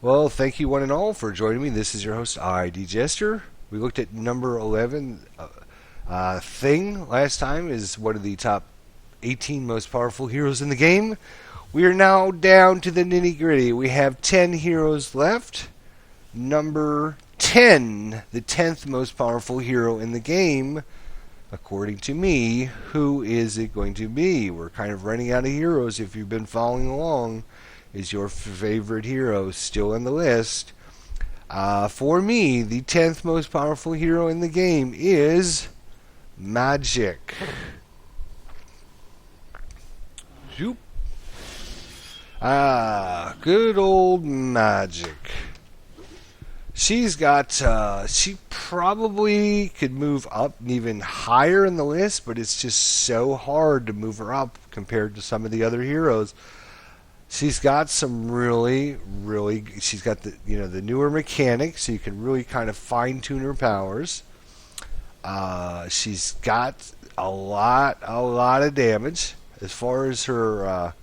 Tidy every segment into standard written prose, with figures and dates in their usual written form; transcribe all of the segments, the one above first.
Well, thank you one and all for joining me. This is your host, ID Jester. We looked at number 11. Thing last time is one of the top 18 most powerful heroes in the game. We are now down to the nitty gritty. We have 10 heroes left. Number 10, the 10th most powerful hero in the game. According to me, who is it going to be? We're kind of running out of heroes if you've been following along. Is your favorite hero still on the list? For me, the 10th most powerful hero in the game is Magic. Zoop. Good old Magic. She's got, she probably could move up even higher in the list, but it's just so hard to move her up compared to some of the other heroes. She's got some really, she's got the newer mechanics, so you can really kind of fine tune her powers. She's got a lot of damage as far as her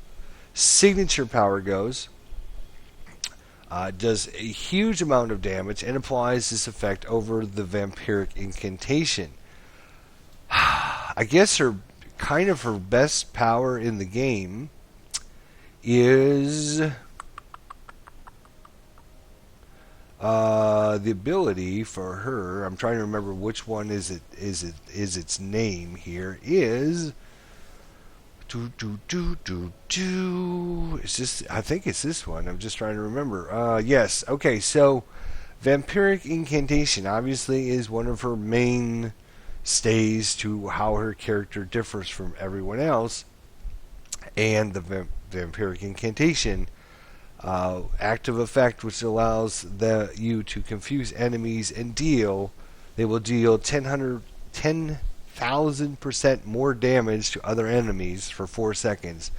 signature power goes. Does a huge amount of damage and applies this effect over the vampiric incantation. I guess her best power in the game is the ability for her. I'm trying to remember which one is its name here. Is It's just, I think it's this one. I'm just trying to remember. Yes. Okay. So, vampiric incantation obviously is one of her main stays to how her character differs from everyone else, and the vampiric incantation active effect, which allows you to confuse enemies and they will deal 10,000% more damage to other enemies for 4 seconds.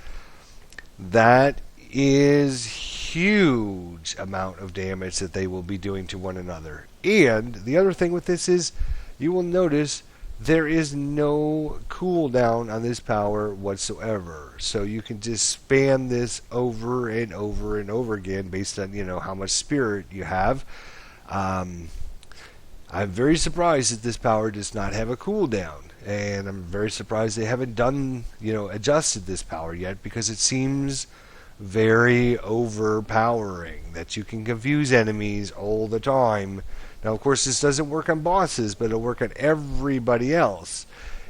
That is huge amount of damage that they will be doing to one another. And the other thing with this is, you will notice there is no cooldown on this power whatsoever. So you can just spam this over and over and over again based on, how much spirit you have. I'm very surprised that this power does not have a cooldown. And I'm very surprised they haven't adjusted this power yet, because it seems very overpowering that you can confuse enemies all the time. Now, of course, this doesn't work on bosses, but it'll work on everybody else.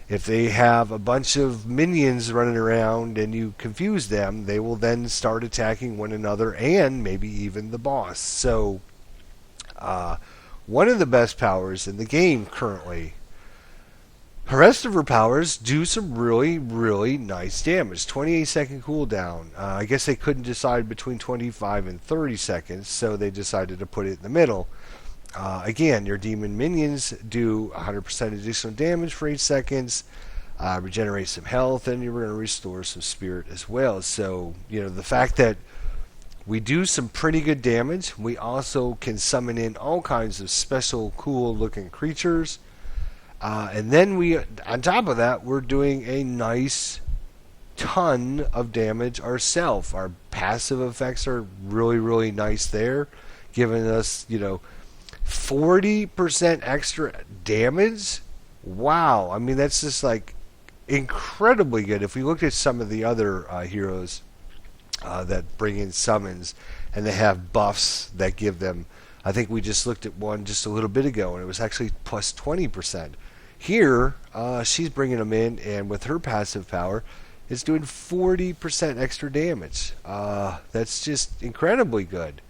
If they have a bunch of minions running around and you confuse them, they will then start attacking one another and maybe even the boss. So, one of the best powers in the game currently. The rest of her powers do some really nice damage. 28-second cooldown. I guess they couldn't decide between 25 and 30 seconds, so they decided to put it in the middle. Again, your demon minions do 100% additional damage for 8 seconds, regenerate some health, and you're going to restore some spirit as well. So, the fact that we do some pretty good damage, we also can summon in all kinds of special, cool-looking creatures. And then on top of that, we're doing a nice ton of damage ourselves. Our passive effects are really nice there, giving us, 40% extra damage. Wow. I mean, that's just like incredibly good. If we looked at some of the other heroes that bring in summons, and they have buffs that give them, I think we just looked at one just a little bit ago, and it was actually plus 20%. Here, she's bringing them in, and with her passive power, it's doing 40% extra damage. That's just incredibly good.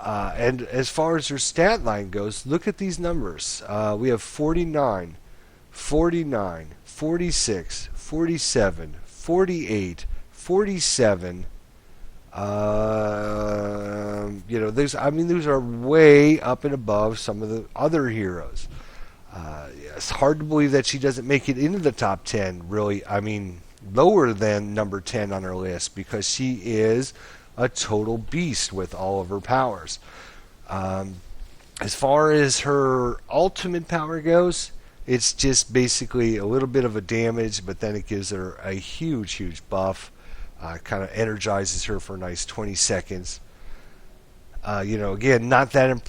And as far as her stat line goes, look at these numbers. We have 49, 49, 46, 47, 48, 47. Those are way up and above some of the other heroes. It's hard to believe that she doesn't make it into the top 10, really. I mean, lower than number 10 on her list, because she is a total beast with all of her powers. As far as her ultimate power goes, it's just basically a little bit of a damage, but then it gives her a huge buff. Kind of energizes her for a nice 20 seconds. Again, not that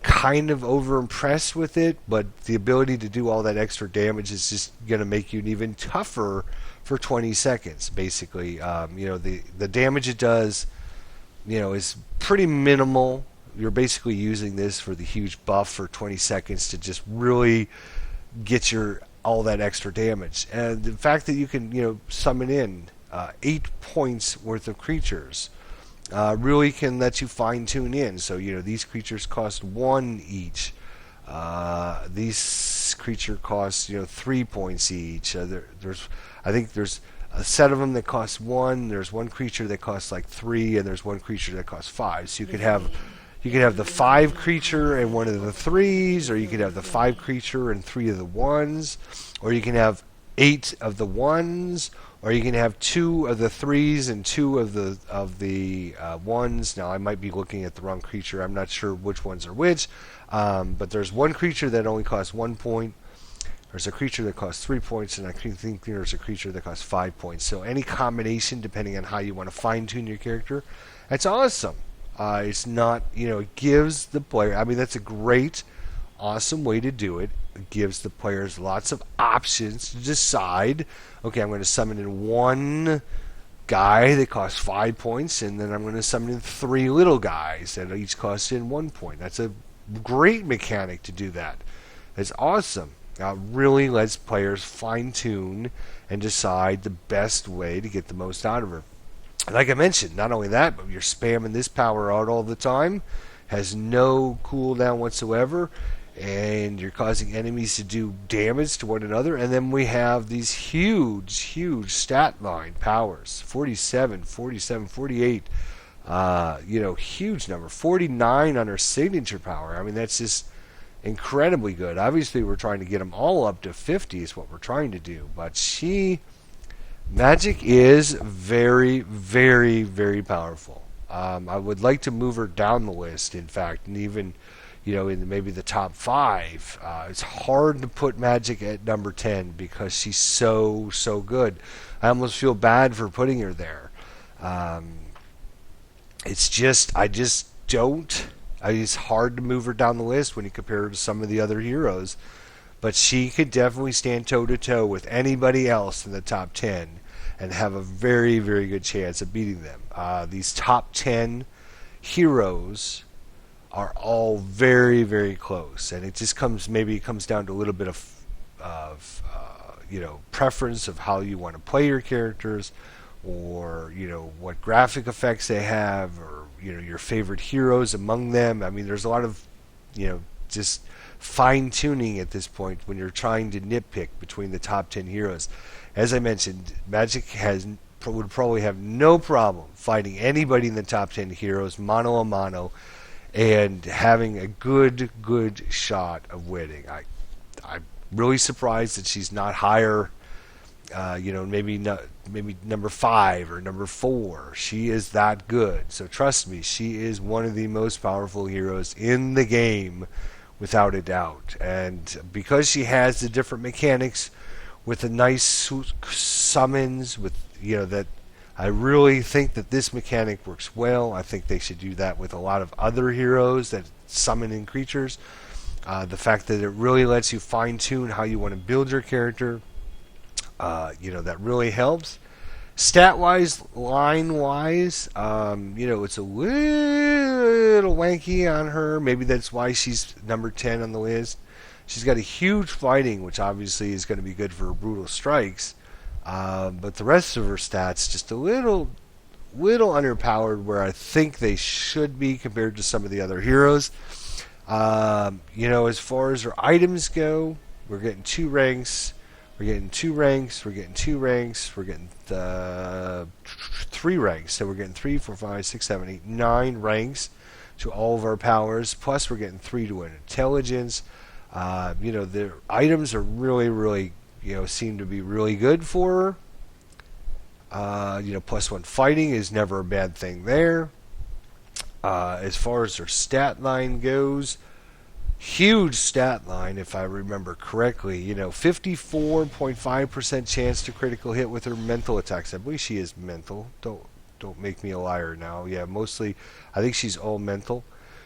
kind of over impressed with it, but the ability to do all that extra damage is just going to make you even tougher for 20 seconds. Basically, the damage it does, is pretty minimal. You're basically using this for the huge buff for 20 seconds to just really get your all that extra damage. And the fact that you can summon in 8 points worth of creatures really can let you fine tune in. So these creatures cost 1 each. These creature costs 3 points each. I think there's a set of them that costs 1. There's one creature that costs like 3, and there's one creature that costs 5. So you could have the 5 creature and one of the 3s, or you could have the 5 creature and 3 of the 1s, or you can have 8 of the 1s, or you can have 2 of the 3s and 2 of the 1s. Now I might be looking at the wrong creature. I'm not sure which ones are which, but there's one creature that only costs 1 point. There's a creature that costs 3 points, and I think there's a creature that costs 5 points. So any combination, depending on how you want to fine tune your character, that's awesome. It's not, it gives the player, that's a great, awesome way to do it. It gives the players lots of options to decide, okay, I'm going to summon in one guy that costs 5 points, and then I'm going to summon in 3 little guys that each cost in 1 point. That's a great mechanic to do that. It's awesome. It really lets players fine tune and decide the best way to get the most out of her. Like I mentioned, not only that, but you're spamming this power out all the time, has no cooldown whatsoever, and you're causing enemies to do damage to one another. And then we have these huge stat line powers, 47, 47, 48, huge number, 49 on her signature power. That's just incredibly good. Obviously, we're trying to get them all up to 50 is what we're trying to do, but Magic is very, very, very powerful. I would like to move her down the list, in fact, and even, in maybe the top 5. It's hard to put Magic at number 10 because she's so good. I almost feel bad for putting her there. It's hard to move her down the list when you compare her to some of the other heroes. But she could definitely stand toe-to-toe with anybody else in the top 10 and have a very, very good chance of beating them. These top 10 heroes are all very, very close. And it just comes down to a little bit of preference of how you want to play your characters, or, what graphic effects they have, or, your favorite heroes among them. There's a lot of, just fine-tuning at this point when you're trying to nitpick between the top 10 heroes. As I mentioned, Magic would probably have no problem fighting anybody in the top 10 heroes mano a mano and having a good shot of winning. I'm really surprised that she's not higher, maybe number 5 or number 4. She is that good. So trust me, she is one of the most powerful heroes in the game, without a doubt. And because she has the different mechanics with the nice summons, with that, I really think that this mechanic works well. I think they should do that with a lot of other heroes that summon in creatures. The fact that it really lets you fine tune how you want to build your character, that really helps. Stat-wise, line-wise, it's a little wanky on her. Maybe that's why she's number 10 on the list. She's got a huge fighting, which obviously is going to be good for her brutal strikes. But the rest of her stats just a little underpowered where I think they should be compared to some of the other heroes. As far as her items go, we're getting 2 ranks. We're getting 2 ranks, we're getting 2 ranks, we're getting 3 ranks. So we're getting 3, 4, 5, 6, 7, 8, 9 ranks to all of our powers. Plus we're getting 3 to an intelligence. The items are really, seem to be really good for her. +1 fighting is never a bad thing there. As far as her stat line goes, huge stat line, if I remember correctly. 54.5% chance to critical hit with her mental attacks. I believe she is mental. Don't Don't make me a liar now. Yeah, mostly, I think she's all mental.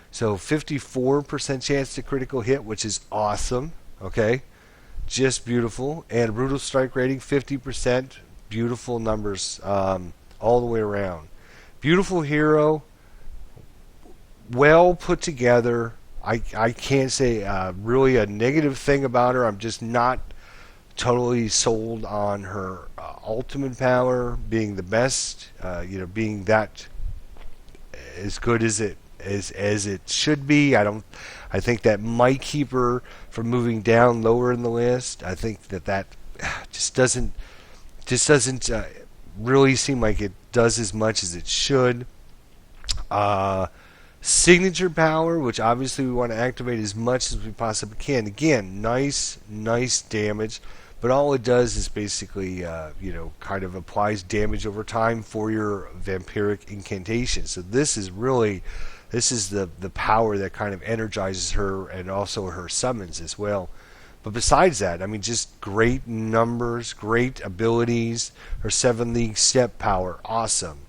So 54% chance to critical hit, which is awesome. Okay, just beautiful. And brutal strike rating 50%. Beautiful numbers all the way around. Beautiful hero, well put together. I can't say really a negative thing about her. I'm just not totally sold on her ultimate power being the best. Being that as good as it should be. I think that might keep her from moving down lower in the list. I think that just doesn't really seem like it does as much as it should. Signature power, which obviously we want to activate as much as we possibly can. Again, nice damage, but all it does is basically, kind of applies damage over time for your vampiric incantation. So this is the power that kind of energizes her, and also her summons as well. But besides that, I mean, just great numbers, great abilities. Her 7 League Step power, awesome.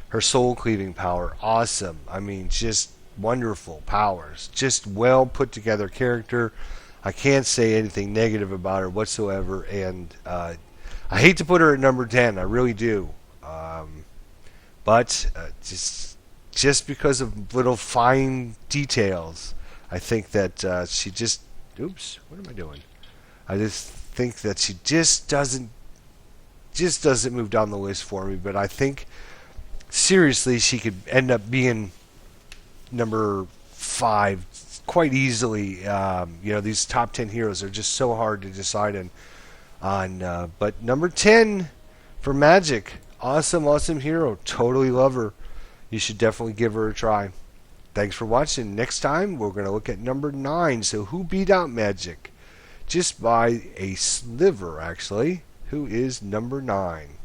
Her soul cleaving power, awesome. I mean, just wonderful powers. Just well put together character. I can't say anything negative about her whatsoever. And I hate to put her at number 10. I really do. But just because of little fine details, I think that she just... Oops, what am I doing? I just think that she just doesn't move down the list for me. But I think, seriously, she could end up being number 5 quite easily. These top 10 heroes are just so hard to decide on. But number 10 for Magic. Awesome hero. Totally love her. You should definitely give her a try. Thanks for watching. Next time, we're going to look at number 9. So who beat out Magic? Just by a sliver, actually. Who is number 9?